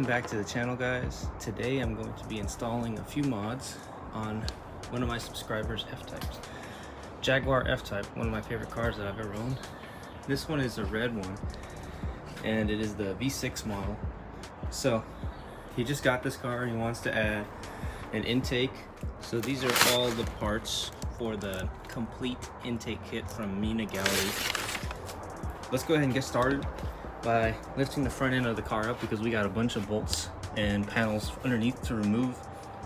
Welcome back to the channel, guys. Today I'm going to be installing a few mods on one of my subscribers' F Types. Jaguar F Type, one of my favorite cars that I've ever owned. This one is a red one and it is the V6 model. So he just got this car, he wants to add an intake. So these are all the parts for the complete intake kit from Mina Gallery. Let's go ahead and get started by lifting the front end of the car up, because we got a bunch of bolts and panels underneath to remove.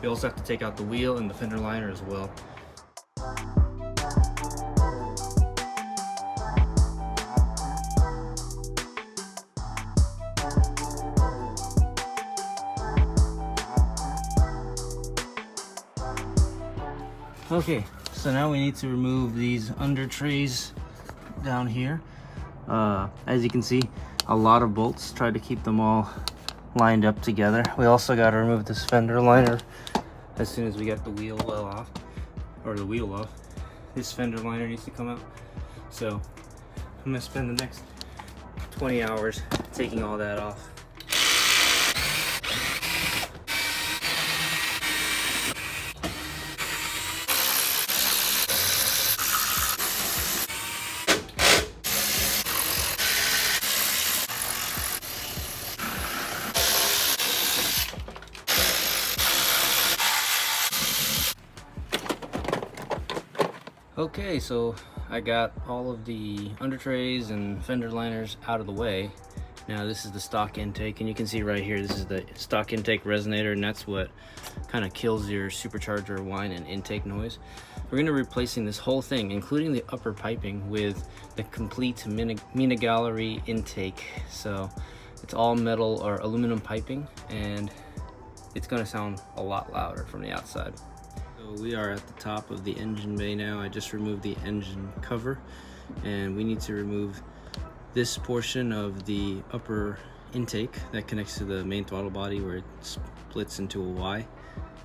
We also have to take out the wheel and the fender liner as well. Okay, so now we need to remove these under trays down here. As you can see, a lot of bolts. Try to keep them all lined up together. We also got to remove this fender liner as soon as we get the wheel well off, or the wheel off. This fender liner needs to come out. So I'm gonna spend the next 20 hours taking all that off. Okay, so I got all of the under trays and fender liners out of the way. Now this is the stock intake, and you can see right here, this is the stock intake resonator, and that's what kind of kills your supercharger whine and intake noise. We're going to be replacing this whole thing, including the upper piping, with the complete Mina Gallery intake. So it's all metal or aluminum piping, and it's going to sound a lot louder from the outside. So we are at the top of the engine bay now. I just removed the engine cover, and we need to remove this portion of the upper intake that connects to the main throttle body, where it splits into a Y.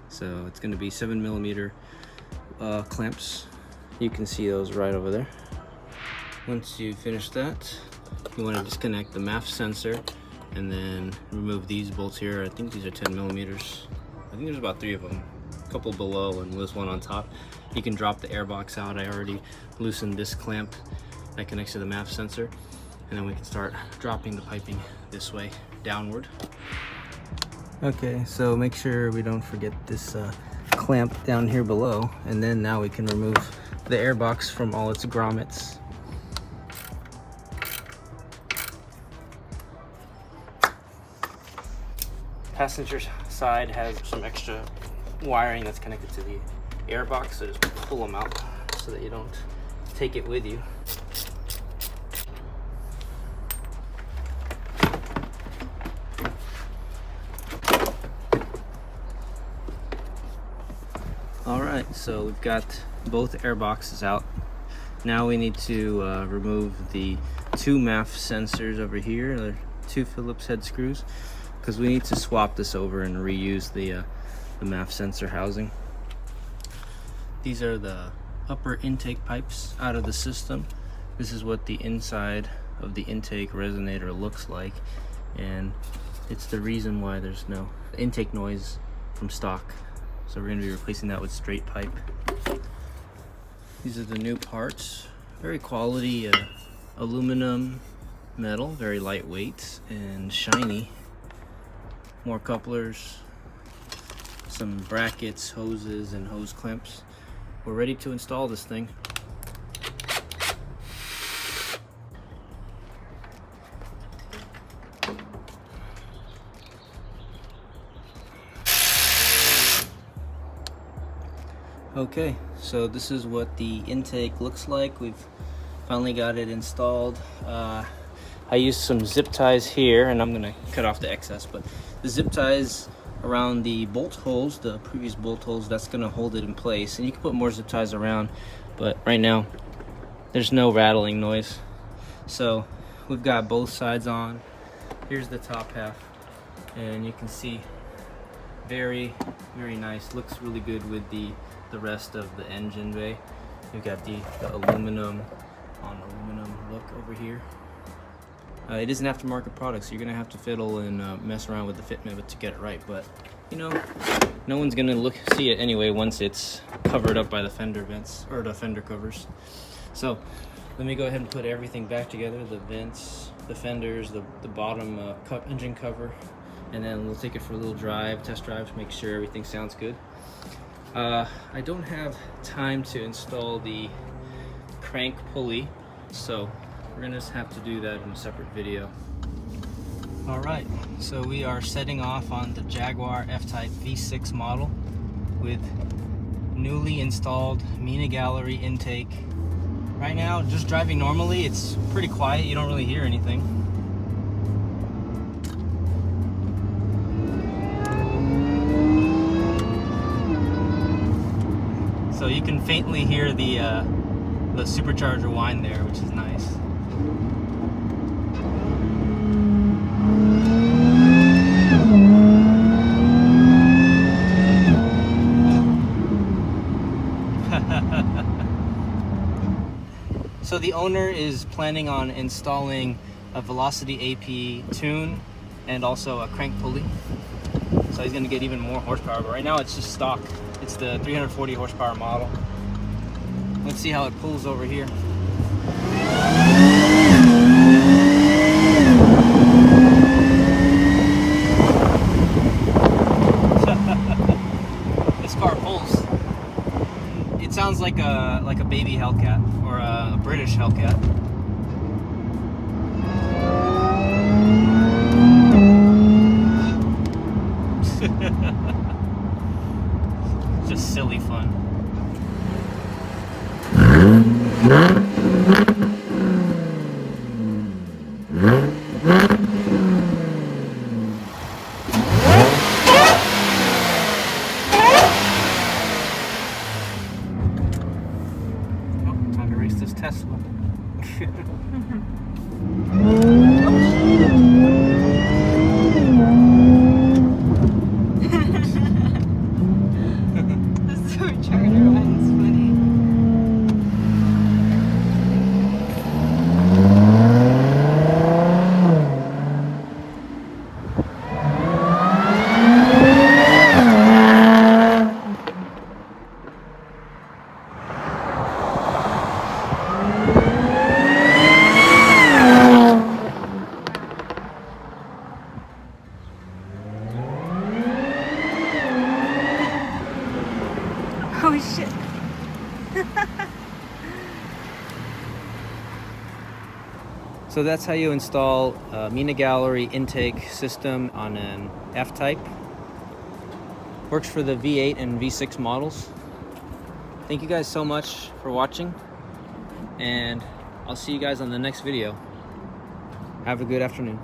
So it's going to be 7mm clamps. You can see those right over there. Once you finish that, you want to disconnect the MAF sensor and then remove these bolts here. I think these are 10mm. I think there's about 3 of them. Couple below and this one on top. You can drop the air box out. I already loosened this clamp that connects to the MAF sensor, and then we can start dropping the piping this way downward. Okay, so make sure we don't forget this clamp down here below, and then now we can remove the air box from all its grommets. Passenger side has some extra wiring that's connected to the air box, so just pull them out so that you don't take it with you. Alright, so we've got both air boxes out. Now we need to remove the 2 MAF sensors over here. They're 2 Phillips head screws, because we need to swap this over and reuse the MAF sensor housing. These are the upper intake pipes out of the system. This is what the inside of the intake resonator looks like, and it's the reason why there's no intake noise from stock. So we're going to be replacing that with straight pipe. These are the new parts. Very quality aluminum metal, very lightweight and shiny. More couplers, some brackets, hoses, and hose clamps. We're ready to install this thing. Okay, so this is what the intake looks like. We've finally got it installed. I used some zip ties here, and I'm gonna cut off the excess, but the zip ties around the bolt holes, the previous bolt holes, that's gonna hold it in place. And you can put more zip ties around, but right now there's no rattling noise. So we've got both sides on. Here's the top half, and you can see very nice. Looks really good with the rest of the engine bay. We've got the aluminum on aluminum look over here. It is an aftermarket product, so you're gonna have to fiddle and mess around with the fitment to get it right. But you know, no one's gonna see it anyway once it's covered up by the fender vents or the fender covers. So let me go ahead and put everything back together: the vents, the fenders, the bottom engine cover, and then we'll take it for a little test drive to make sure everything sounds good. I don't have time to install the crank pulley, so we're gonna just have to do that in a separate video. All right, so we are setting off on the Jaguar F Type V6 model with newly installed Mina Gallery intake. Right now, just driving normally, it's pretty quiet. You don't really hear anything. So you can faintly hear the Supercharger whine there, which is nice. So the owner is planning on installing a Velocity AP tune and also a crank pulley. So he's going to get even more horsepower, but right now it's just stock. It's the 340 horsepower model. Let's see how it pulls over here. This car pulls. It sounds like a baby Hellcat or a British Hellcat. Just silly fun. Oh, time to race this Tesla. The Supercharger Whine's funny. Oh shit. So that's how you install a Mina Gallery intake system on an F Type. Works for the V8 and V6 models. Thank you guys so much for watching, and I'll see you guys on the next video. Have a good afternoon.